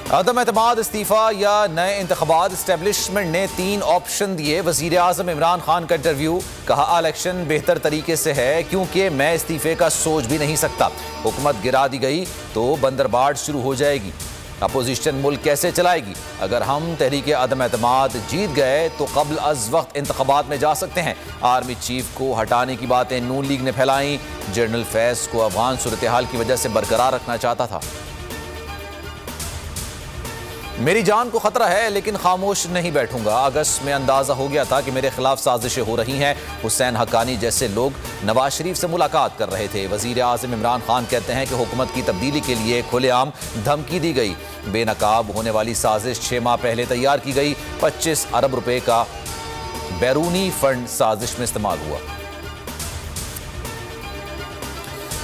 अदम एतमाद, इस्तीफा या नए इंतखाबात। एस्टेब्लिशमेंट ने 3 ऑप्शन दिए। वजीर आजम इमरान खान का इंटरव्यू, कहा इलेक्शन बेहतर तरीके से है क्योंकि मैं इस्तीफे का सोच भी नहीं सकता। हुकूमत गिरा दी गई तो बंदरबाट शुरू हो जाएगी। अपोजिशन मुल्क कैसे चलाएगी? अगर हम तहरीक अदम एतमाद जीत गए तो कबल अज वक्त इंतखाबात में जा सकते हैं। आर्मी चीफ को हटाने की बातें नून लीग ने फैलाई। जनरल फैज को अफगान सूरत हाल की वजह से बरकरार रखना चाहता था। मेरी जान को खतरा है लेकिन खामोश नहीं बैठूंगा। अगस्त में अंदाजा हो गया था कि मेरे खिलाफ साजिशें हो रही हैं। हुसैन हक्कानी जैसे लोग नवाज शरीफ से मुलाकात कर रहे थे। वजीर आजम इमरान खान कहते हैं कि हुकूमत की तब्दीली के लिए खुलेआम धमकी दी गई। बेनकाब होने वाली साजिश 6 माह पहले तैयार की गई। 25 अरब रुपए का बैरूनी फंड साजिश में इस्तेमाल हुआ।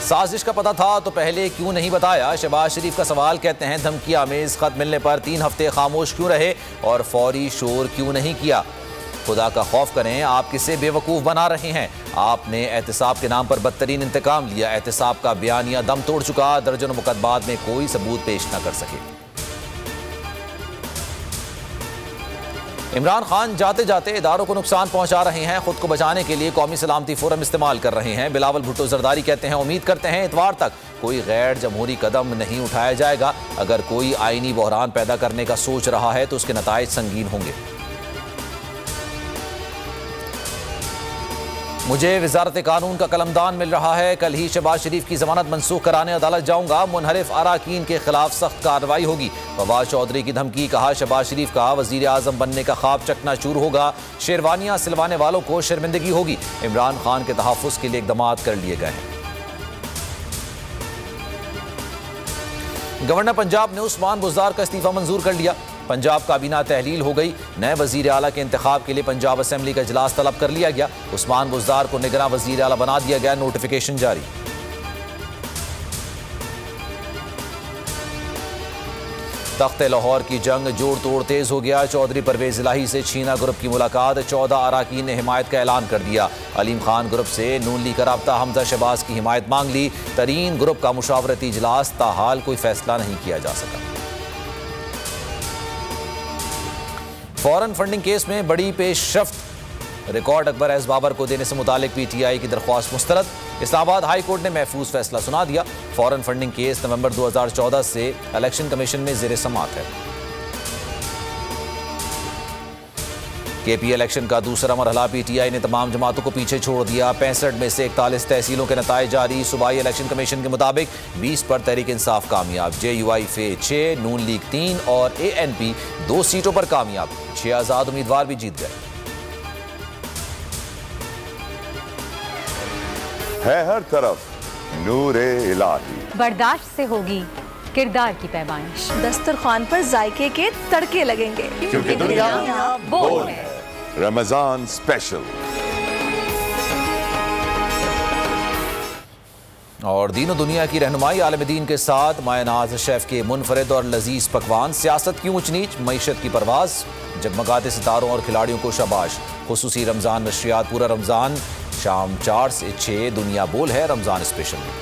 साजिश का पता था तो पहले क्यों नहीं बताया? शहबाज शरीफ का सवाल। कहते हैं धमकी आमेज खत मिलने पर 3 हफ्ते खामोश क्यों रहे और फौरी शोर क्यों नहीं किया? खुदा का खौफ करें, आप किसे बेवकूफ़ बना रहे हैं? आपने एहतिसाब के नाम पर बदतरीन इंतकाम लिया। एहतिसाब का बयानिया दम तोड़ चुका। दर्जनों मुकदमात में कोई सबूत पेश न कर सके। इमरान खान जाते जाते इदारों को नुकसान पहुंचा रहे हैं। खुद को बचाने के लिए कौमी सलामती फोरम इस्तेमाल कर रहे हैं। बिलावल भुट्टो जरदारी कहते हैं उम्मीद करते हैं इतवार तक कोई गैर जमहूरी कदम नहीं उठाया जाएगा। अगर कोई आईनी बहरान पैदा करने का सोच रहा है तो उसके नताइज संगीन होंगे। मुझे वजारत कानून का कलमदान मिल रहा है। कल ही शहबाज शरीफ की जमानत मनसूख कराने अदालत जाऊंगा। मुनहरिफ अराकीन के खिलाफ सख्त कार्रवाई होगी। फवाद चौधरी की धमकी। कहा शहबाज शरीफ का वजीर आजम बनने का ख्वाब चकनाचूर होगा। शेरवानियां सिलवाने वालों को शर्मिंदगी होगी। इमरान खान के तहफ़्फ़ुज़ के लिए इक़दाम कर लिए गए हैं। गवर्नर पंजाब ने उस्मान बुज़दार का इस्तीफा मंजूर कर लिया। पंजाब काबीना तहलील हो गई। नए वजीर आला के इंतखाब के लिए पंजाब असेंबली का इजलास तलब कर लिया गया। उस्मान बुज़दार को निगरां वजीर आला बना दिया गया। नोटिफिकेशन जारी। तख्त लाहौर की जंग जोड़ तोड़ तेज हो गया। चौधरी परवेज इलाही से छीना ग्रुप की मुलाकात। 14 अराकीन ने हिमायत का ऐलान कर दिया। अलीम खान ग्रुप से नून लीग का राब्ता। हमजा शहबाज की हिमायत मांग ली। तरीन ग्रुप का मुशावरती इजलास, ताहाल कोई फैसला नहीं किया जा सका। फॉरेन फंडिंग केस में बड़ी पेशरफ्त। रिकॉर्ड अकबर एस बाबर को देने से मुतालिक पीटीआई की दरख्वास्त मुस्तरद। इस्लामाबाद हाई कोर्ट ने महफूज फैसला सुना दिया। फॉरेन फंडिंग केस नवंबर 2014 से इलेक्शन कमीशन में ज़ेर समाअत है। केपी इलेक्शन का दूसरा मरहला। पीटीआई ने तमाम जमातों को पीछे छोड़ दिया। 65 में से 41 तहसीलों के नताइज जारी। सूबाई इलेक्शन कमीशन के मुताबिक 20 पर तहरीक इंसाफ कामयाब। JUI फे 6, नून लीग 3 और ANP 2 सीटों पर कामयाब। 6 आज़ाद उम्मीदवार भी जीत गए। है हर तरफ नूरे इलाही। बर्दाश्त से होगी किरदार की पैमाइश। दस्तरखान पर जायके के तड़के लगेंगे क्योंकि दुनिया बोल है। रमजान स्पेशल। और दीन दुनिया की रहनुमाई आलम दीन के साथ मायनाज शेफ के मुनफरिद और लजीज पकवान। सियासत की ऊंच नीच, मईशत की परवाज। जगमगाते सितारों और खिलाड़ियों को शाबाश। खुसूसी रमजान नशरियात पूरा रमजान शाम 4 से 6 दुनिया बोल है रमजान स्पेशल में।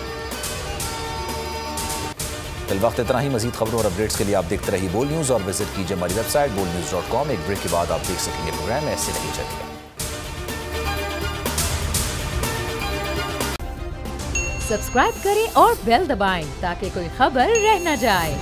कल वक्त इतना ही। मजीद खबरों और अपडेट्स के लिए आप देखते रहिए बोल न्यूज़ और विजिट कीजिए हमारी वेबसाइट bolnews.com। एक ब्रेक के बाद आप देख सकेंगे प्रोग्राम ऐसे नहीं चलेगा। सब्सक्राइब करें और बेल दबाएं ताकि कोई खबर रह न जाए।